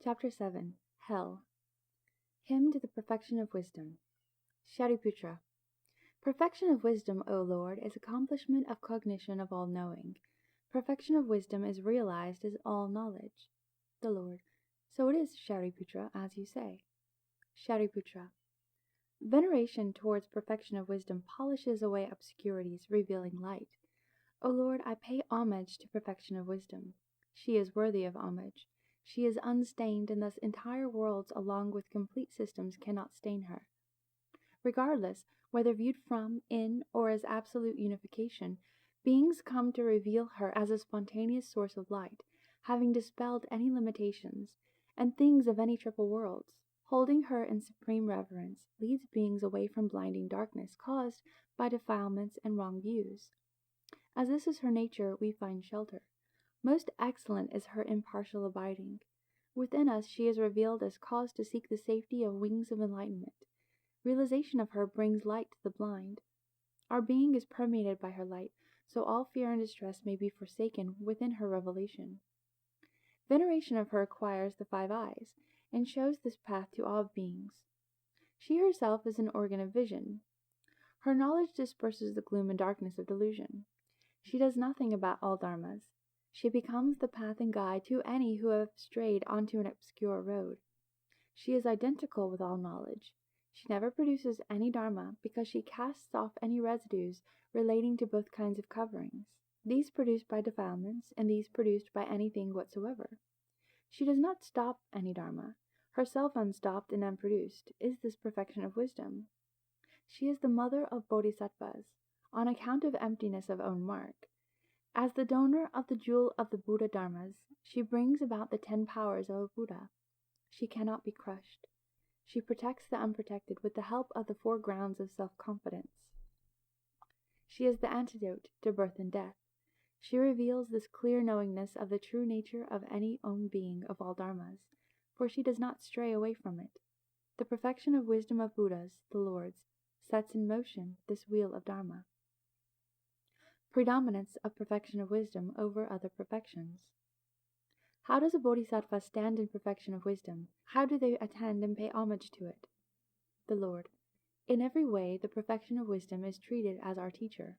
Chapter 7. Hell. Hymn to the Perfection of Wisdom. Shariputra. Perfection of wisdom, O Lord, is accomplishment of cognition of all knowing. Perfection of wisdom is realized as all knowledge. The Lord. So it is, Shariputra, as you say. Shariputra. Veneration towards perfection of wisdom polishes away obscurities, revealing light. O Lord, I pay homage to perfection of wisdom. She is worthy of homage. She is unstained, and thus entire worlds along with complete systems cannot stain her. Regardless, whether viewed from, in, or as absolute unification, beings come to reveal her as a spontaneous source of light, having dispelled any limitations, and things of any triple worlds. Holding her in supreme reverence leads beings away from blinding darkness caused by defilements and wrong views. As this is her nature, we find shelter. Most excellent is her impartial abiding. Within us she is revealed as cause to seek the safety of wings of enlightenment. Realization of her brings light to the blind. Our being is permeated by her light, so all fear and distress may be forsaken within her revelation. Veneration of her acquires the 5 eyes, and shows this path to all beings. She herself is an organ of vision. Her knowledge disperses the gloom and darkness of delusion. She does nothing about all dharmas. She becomes the path and guide to any who have strayed onto an obscure road. She is identical with all knowledge. She never produces any dharma because she casts off any residues relating to both kinds of coverings, these produced by defilements and these produced by anything whatsoever. She does not stop any dharma. Herself unstopped and unproduced is this perfection of wisdom. She is the mother of bodhisattvas, on account of emptiness of own mark. As the donor of the jewel of the Buddha Dharmas, she brings about the 10 powers of a Buddha. She cannot be crushed. She protects the unprotected with the help of the 4 grounds of self-confidence. She is the antidote to birth and death. She reveals this clear knowingness of the true nature of any own being of all dharmas, for she does not stray away from it. The perfection of wisdom of Buddhas, the Lords, sets in motion this wheel of dharma. Predominance of perfection of wisdom over other perfections. How does a bodhisattva stand in perfection of wisdom? How do they attend and pay homage to it? The Lord. In every way, the perfection of wisdom is treated as our teacher.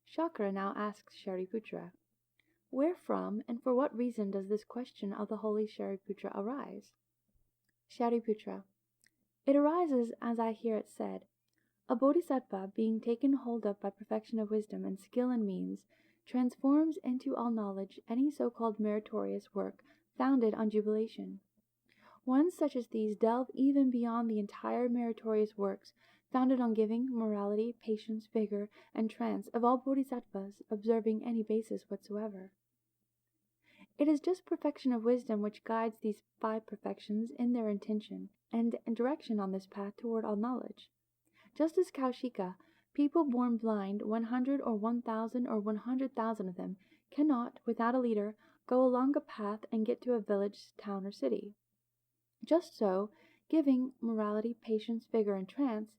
Shakra now asks Shariputra, wherefrom and for what reason does this question of the holy Shariputra arise? Shariputra. It arises as I hear it said, a bodhisattva, being taken hold of by perfection of wisdom and skill and means, transforms into all knowledge any so-called meritorious work founded on jubilation. Ones such as these delve even beyond the entire meritorious works founded on giving, morality, patience, vigor, and trance of all bodhisattvas observing any basis whatsoever. It is just perfection of wisdom which guides these 5 perfections in their intention and direction on this path toward all knowledge. Just as Kaushika, people born blind, 100 or 1,000 or 100,000 of them, cannot, without a leader, go along a path and get to a village, town, or city. Just so, giving, morality, patience, vigor, and trance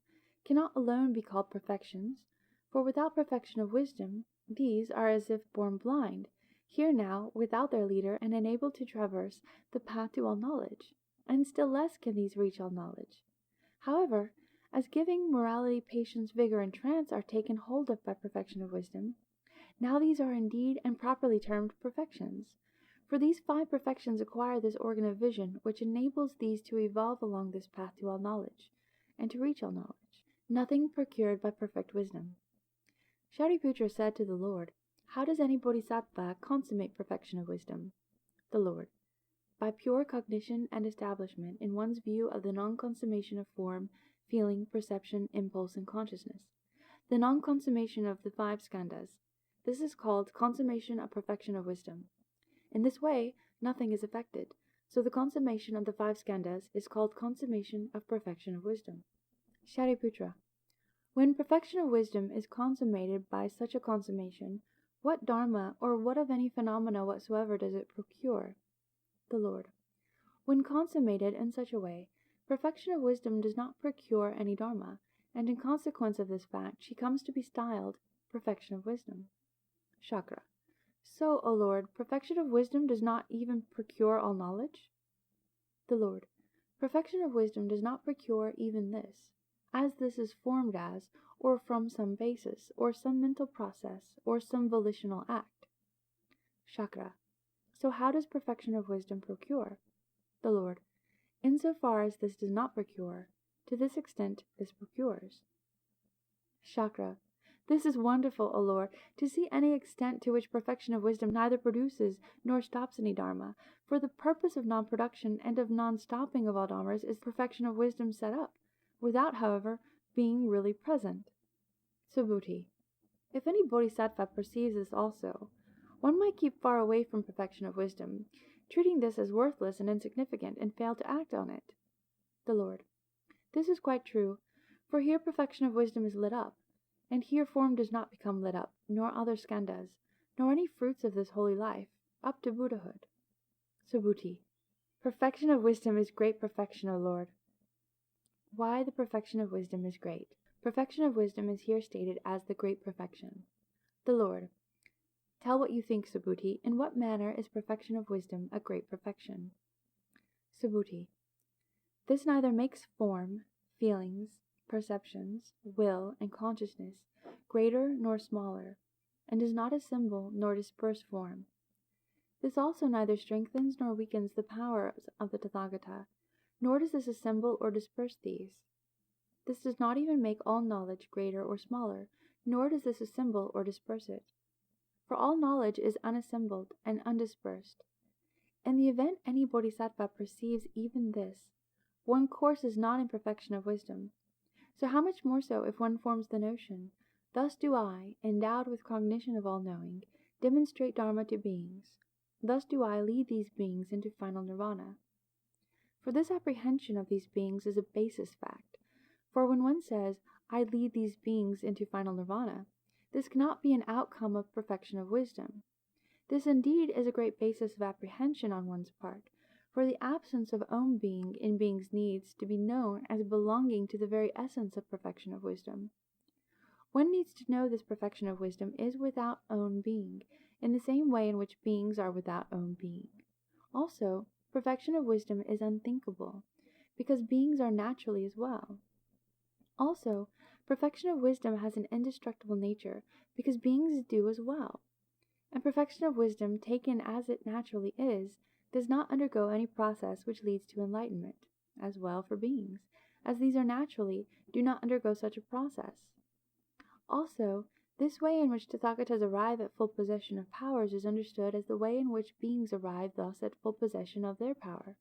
cannot alone be called perfections, for without perfection of wisdom, these are as if born blind, here now, without their leader, and unable to traverse the path to all knowledge, and still less can these reach all knowledge. However, as giving, morality, patience, vigor, and trance are taken hold of by perfection of wisdom, now these are indeed and properly termed perfections. For these 5 perfections acquire this organ of vision, which enables these to evolve along this path to all knowledge, and to reach all knowledge, nothing procured by perfect wisdom. Shariputra said to the Lord, how does any bodhisattva consummate perfection of wisdom? The Lord. By pure cognition and establishment in one's view of the non-consummation of form, feeling, perception, impulse, and consciousness, the non-consummation of the 5 skandhas. This is called consummation of perfection of wisdom. In this way, nothing is affected, so the consummation of the 5 skandhas is called consummation of perfection of wisdom. Shariputra. When perfection of wisdom is consummated by such a consummation, what dharma or what of any phenomena whatsoever does it procure? The Lord. When consummated in such a way, perfection of wisdom does not procure any dharma, and in consequence of this fact she comes to be styled perfection of wisdom. Shakra. So, O Lord, perfection of wisdom does not even procure all knowledge? The Lord. Perfection of wisdom does not procure even this, as this is formed as, or from some basis, or some mental process, or some volitional act. Chakra. So how does perfection of wisdom procure? The Lord. Insofar as this does not procure, to this extent this procures. Chakra. This is wonderful, O Lord, to see any extent to which perfection of wisdom neither produces nor stops any Dharma. For the purpose of non-production and of non-stopping of all Dharmas is perfection of wisdom set up, without, however, being really present. Subhuti. If any bodhisattva perceives this also, one might keep far away from perfection of wisdom, treating this as worthless and insignificant, and fail to act on it. The Lord. This is quite true, for here perfection of wisdom is lit up, and here form does not become lit up, nor other skandhas, nor any fruits of this holy life, up to Buddhahood. Subhuti. Perfection of wisdom is great perfection, O Lord. Why the perfection of wisdom is great? Perfection of wisdom is here stated as the great perfection. The Lord. Tell what you think, Subhuti. In what manner is perfection of wisdom a great perfection? Subhuti. This neither makes form, feelings, perceptions, will, and consciousness greater nor smaller, and does not assemble nor disperse form. This also neither strengthens nor weakens the powers of the Tathagata, nor does this assemble or disperse these. This does not even make all knowledge greater or smaller, nor does this assemble or disperse it. For all knowledge is unassembled and undispersed. In the event any bodhisattva perceives even this, one course is not in perfection of wisdom. So how much more so if one forms the notion, thus do I, endowed with cognition of all knowing, demonstrate Dharma to beings. Thus do I lead these beings into final nirvana. For this apprehension of these beings is a basis fact. For when one says, I lead these beings into final nirvana, this cannot be an outcome of perfection of wisdom. This indeed is a great basis of apprehension on one's part, for the absence of own being in beings needs to be known as belonging to the very essence of perfection of wisdom. One needs to know this perfection of wisdom is without own being, in the same way in which beings are without own being. Also, perfection of wisdom is unthinkable, because beings are naturally as well. Also, perfection of wisdom has an indestructible nature, because beings do as well. And perfection of wisdom, taken as it naturally is, does not undergo any process which leads to enlightenment, as well for beings, as these are naturally, do not undergo such a process. Also, this way in which Tathagatas arrive at full possession of powers is understood as the way in which beings arrive thus at full possession of their power.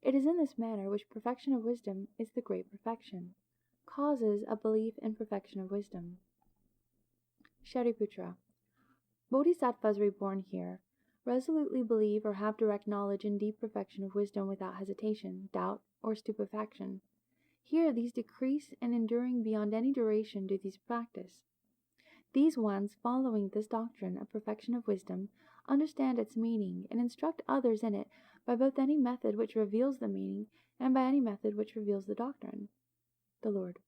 It is in this manner which perfection of wisdom is the great perfection, causes a belief in perfection of wisdom. Shariputra. Bodhisattvas reborn here resolutely believe or have direct knowledge in deep perfection of wisdom without hesitation, doubt, or stupefaction. Here these decrease and enduring beyond any duration do these practice. These ones, following this doctrine of perfection of wisdom, understand its meaning and instruct others in it by both any method which reveals the meaning and by any method which reveals the doctrine. The Lord.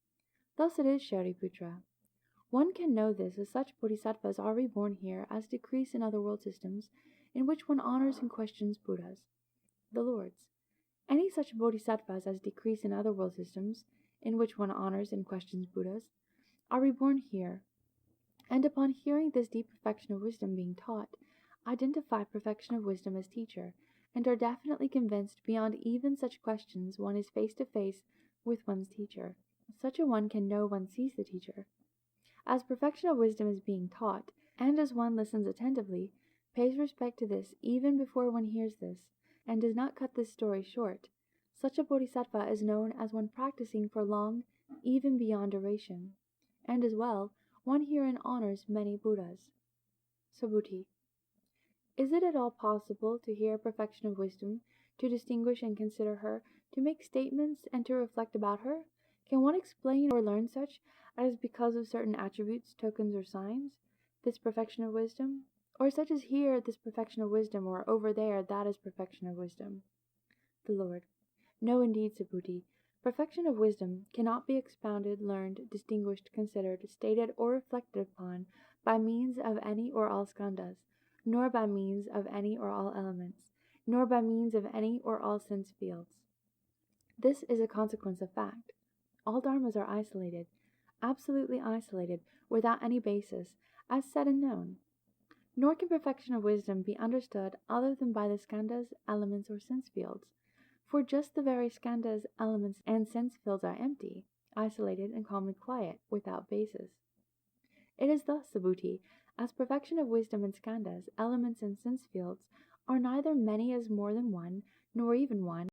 Thus it is, Shariputra. One can know this as such bodhisattvas are reborn here as decrease in other world systems in which one honors and questions Buddhas. The Lords. Any such bodhisattvas as decrease in other world systems in which one honors and questions Buddhas are reborn here, and upon hearing this deep perfection of wisdom being taught, identify perfection of wisdom as teacher, and are definitely convinced beyond even such questions one is face to face with one's teacher. Such a one can know one sees the teacher. As perfection of wisdom is being taught, and as one listens attentively, pays respect to this even before one hears this, and does not cut this story short, such a bodhisattva is known as one practicing for long, even beyond duration, and as well, one herein honors many Buddhas. Subhuti. Is it at all possible to hear perfection of wisdom, to distinguish and consider her, to make statements and to reflect about her? Can one explain or learn such as because of certain attributes, tokens, or signs, this perfection of wisdom? Or such as here, this perfection of wisdom, or over there, that is perfection of wisdom? The Lord. No, indeed, Subhuti. Perfection of wisdom cannot be expounded, learned, distinguished, considered, stated, or reflected upon by means of any or all skandhas, nor by means of any or all elements. nor by means of any or all sense fields. This is a consequence of fact. All dharmas are isolated, absolutely isolated, without any basis, as said and known. Nor can perfection of wisdom be understood other than by the skandhas, elements, or sense fields, for just the very skandhas, elements, and sense fields are empty, isolated, and calmly quiet, without basis. It is thus, Subhuti, as perfection of wisdom and skandhas, elements, and sense fields are neither many as more than one, nor even one,